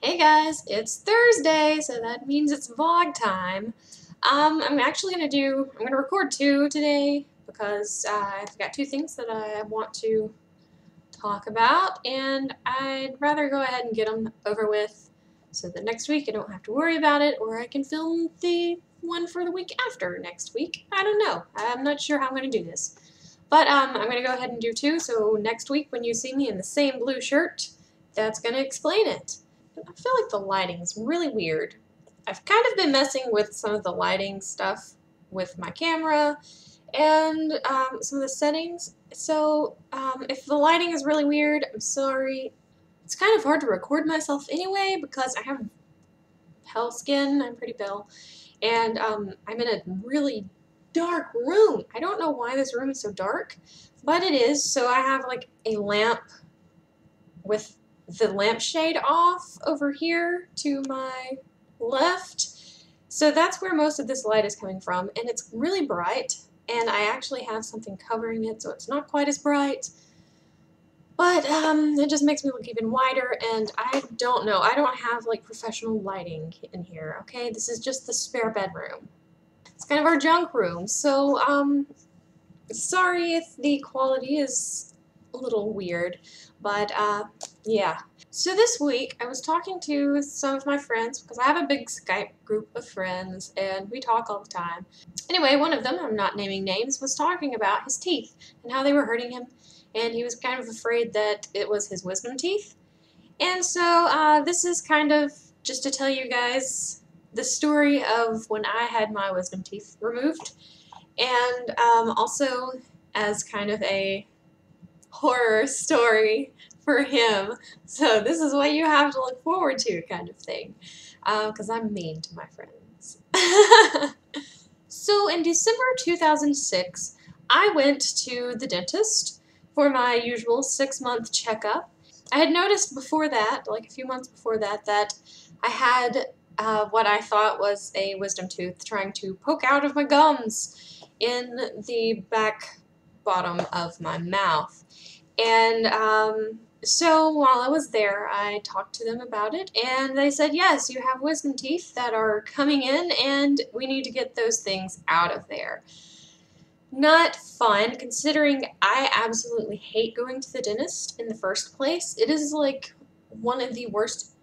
Hey guys, it's Thursday, so that means it's vlog time. I'm gonna record two today because I've got two things that I want to talk about, and I'd rather go ahead and get them over with so that next week I don't have to worry about it, or I can film the one for the week after next week. I don't know. I'm not sure how I'm gonna do this. But I'm gonna go ahead and do two, so next week when you see me in the same blue shirt, that's gonna explain it. I feel like the lighting is really weird. I've kind of been messing with some of the lighting stuff with my camera and some of the settings. So if the lighting is really weird, I'm sorry. It's kind of hard to record myself anyway because I have pale skin. I'm pretty pale. And I'm in a really dark room. I don't know why this room is so dark, but it is. So I have like a lamp with the lampshade off over here to my left. So that's where most of this light is coming from, and it's really bright, and I actually have something covering it so it's not quite as bright. But it just makes me look even wider, and I don't know. I don't have like professional lighting in here, okay? This is just the spare bedroom. It's kind of our junk room, so sorry if the quality is a little weird, but yeah. So this week I was talking to some of my friends because I have a big Skype group of friends and we talk all the time. Anyway, one of them, I'm not naming names, was talking about his teeth and how they were hurting him, and he was kind of afraid that it was his wisdom teeth. And so this is kind of just to tell you guys the story of when I had my wisdom teeth removed, and also as kind of a horror story for him. So this is what you have to look forward to, kind of thing, because I'm mean to my friends. So in December 2006, I went to the dentist for my usual 6-month checkup. I had noticed before that, like a few months before that, that I had what I thought was a wisdom tooth trying to poke out of my gums in the back bottom of my mouth. And so while I was there, I talked to them about it, and they said, yes, you have wisdom teeth that are coming in, and we need to get those things out of there. Not fun, considering I absolutely hate going to the dentist in the first place. It is like one of the worst,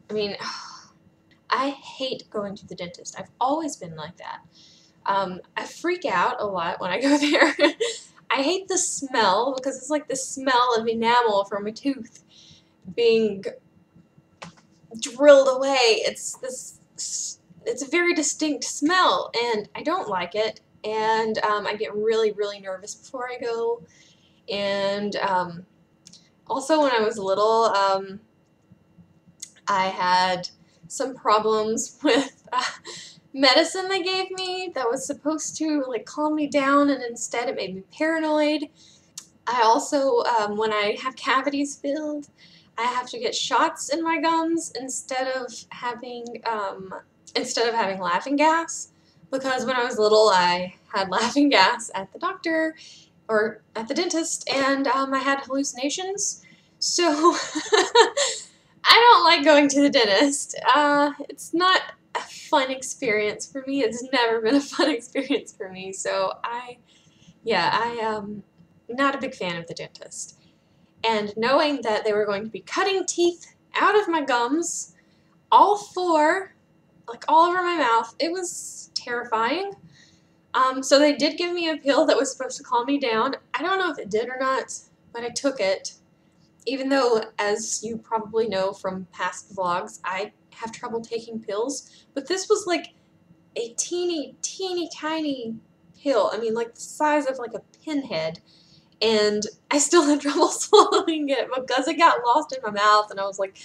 I hate going to the dentist. I've always been like that. I freak out a lot when I go there. I hate the smell because it's like the smell of enamel from a tooth being drilled away. It's a very distinct smell, and I don't like it. And I get really, really nervous before I go. And also, when I was little, I had some problems with medicine they gave me that was supposed to like calm me down, and instead it made me paranoid. I also, when I have cavities filled, I have to get shots in my gums instead of having laughing gas, because when I was little I had laughing gas at the doctor or at the dentist, and I had hallucinations. So I don't like going to the dentist. It's not a fun experience for me. It's never been a fun experience for me. So I not a big fan of the dentist. And knowing that they were going to be cutting teeth out of my gums, all four, like all over my mouth, it was terrifying. So they did give me a pill that was supposed to calm me down. I don't know if it did or not, but I took it. Even though, as you probably know from past vlogs, I have trouble taking pills, but this was like a teeny, teeny, tiny pill. I mean, like the size of like a pinhead, and I still had trouble swallowing it because it got lost in my mouth, and I was like,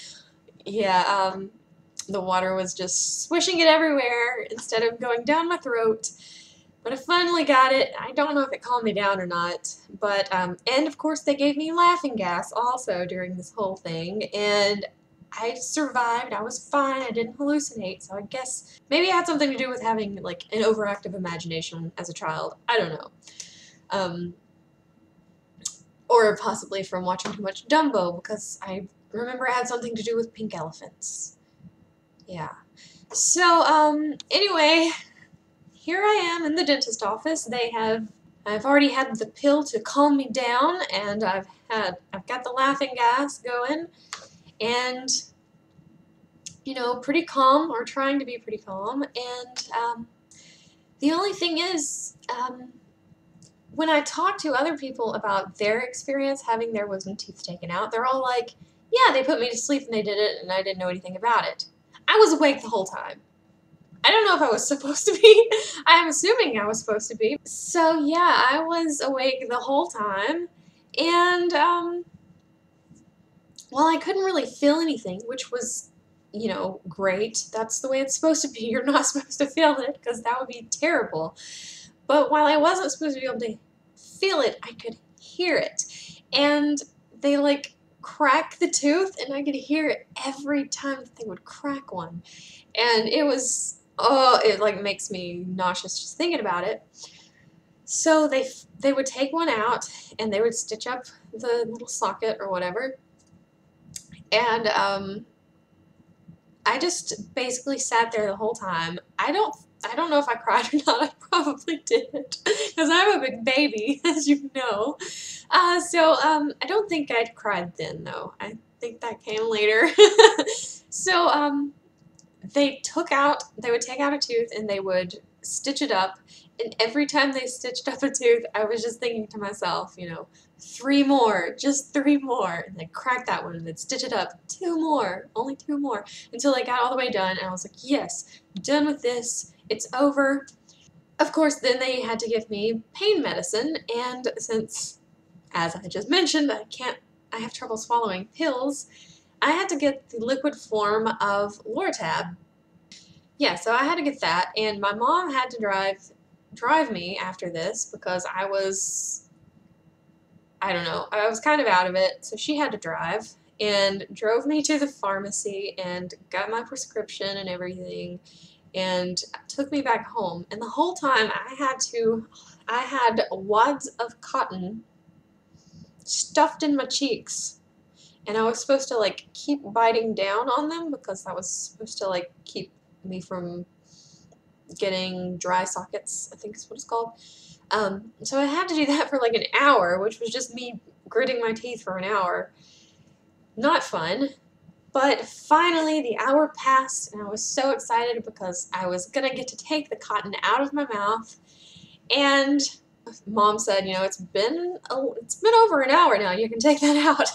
yeah, the water was just swishing it everywhere instead of going down my throat. But I finally got it. I don't know if it calmed me down or not, but, and of course they gave me laughing gas also during this whole thing, and I survived. I was fine. I didn't hallucinate, so I guess maybe it had something to do with having, like, an overactive imagination as a child. I don't know. Or possibly from watching too much Dumbo, because I remember it had something to do with pink elephants. Yeah. So, anyway, here I am in the dentist office. I've already had the pill to calm me down, and I've got the laughing gas going, and, you know, pretty calm, or trying to be pretty calm, and, the only thing is, when I talk to other people about their experience having their wisdom teeth taken out, they're all like, yeah, they put me to sleep and they did it, and I didn't know anything about it. I was awake the whole time. I don't know if I was supposed to be. I'm assuming I was supposed to be. So yeah, I was awake the whole time, and well, I couldn't really feel anything, which was, you know, great. That's the way it's supposed to be. You're not supposed to feel it, because that would be terrible. But while I wasn't supposed to be able to feel it, I could hear it. And they like crack the tooth, and I could hear it every time that they would crack one. And it was, oh, it like makes me nauseous just thinking about it. So they would take one out, and they would stitch up the little socket or whatever. And I just basically sat there the whole time. I don't know if I cried or not. I probably did, because I'm a big baby, as you know. I don't think I'd cried then, though. I think that came later. So they would take out a tooth, and they would stitch it up. And every time they stitched up a tooth, I was just thinking to myself, you know, 3 more, just 3 more. And they'd crack that one, and they'd stitch it up, 2 more, only 2 more, until they got all the way done. And I was like, yes, I'm done with this, it's over. Of course, then they had to give me pain medicine, and since, as I just mentioned, I have trouble swallowing pills, I had to get the liquid form of Lortab. Yeah, so I had to get that, and my mom had to drive me after this, because I don't know, I was kind of out of it, so she had to drive, and drove me to the pharmacy, and got my prescription and everything, and took me back home. And the whole time I had wads of cotton stuffed in my cheeks, and I was supposed to like keep biting down on them, because that was supposed to like keep me from getting dry sockets, I think is what it's called. So I had to do that for like an hour, which was just me gritting my teeth for an hour. Not fun. But finally the hour passed, and I was so excited, because I was gonna get to take the cotton out of my mouth. And Mom said, you know, it's been over an hour now, you can take that out.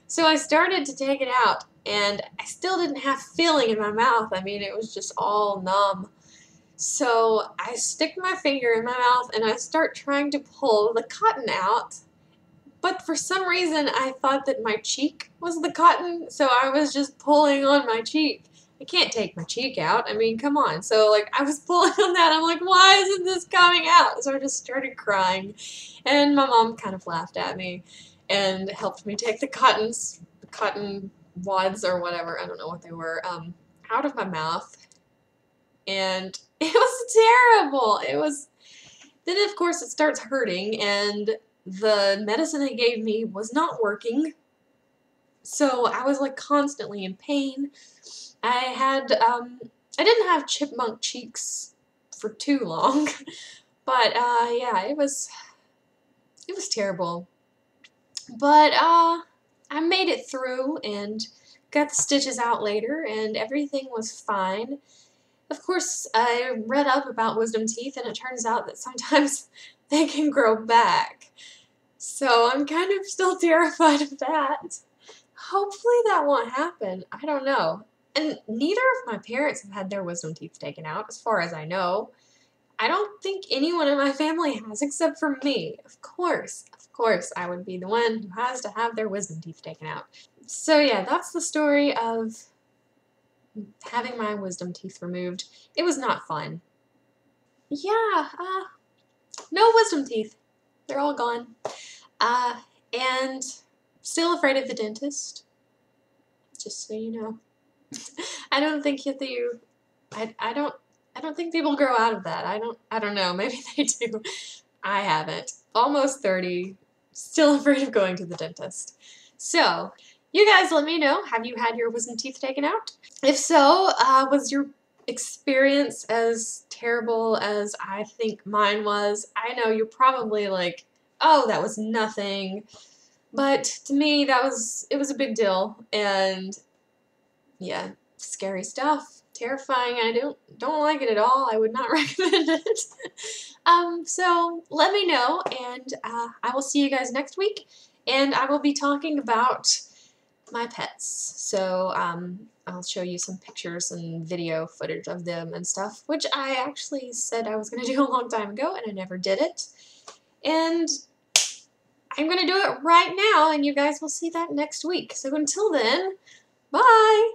So I started to take it out, and I still didn't have feeling in my mouth. I mean, it was just all numb. So I stick my finger in my mouth, and I start trying to pull the cotton out. But for some reason, I thought that my cheek was the cotton, so I was just pulling on my cheek. I can't take my cheek out. I mean, come on. So, like, I was pulling on that. I'm like, why isn't this coming out? So I just started crying. And my mom kind of laughed at me and helped me take the cotton wads or whatever, I don't know what they were, out of my mouth. And it was terrible. Then of course it starts hurting, and the medicine they gave me was not working. So I was like constantly in pain. I didn't have chipmunk cheeks for too long, but yeah, it was terrible. But I made it through and got the stitches out later, and everything was fine. Of course, I read up about wisdom teeth, and it turns out that sometimes they can grow back. So I'm kind of still terrified of that. Hopefully that won't happen. I don't know. And neither of my parents have had their wisdom teeth taken out, as far as I know. I don't think anyone in my family has, except for me. Of course, I would be the one who has to have their wisdom teeth taken out. So yeah, that's the story of having my wisdom teeth removed. It was not fun. Yeah, no wisdom teeth. They're all gone. And still afraid of the dentist. Just so you know. I don't think I don't think people grow out of that. I don't know. Maybe they do. I haven't. Almost 30. Still afraid of going to the dentist. So, you guys let me know, have you had your wisdom teeth taken out? If so, was your experience as terrible as I think mine was? I know you're probably like, oh, that was nothing. But to me, it was a big deal, and yeah, scary stuff, terrifying. I don't like it at all. I would not recommend it. So let me know, and I will see you guys next week, and I will be talking about my pets. So I'll show you some pictures and video footage of them and stuff, which I actually said I was going to do a long time ago, and I never did it. And I'm going to do it right now, and you guys will see that next week. So until then, bye!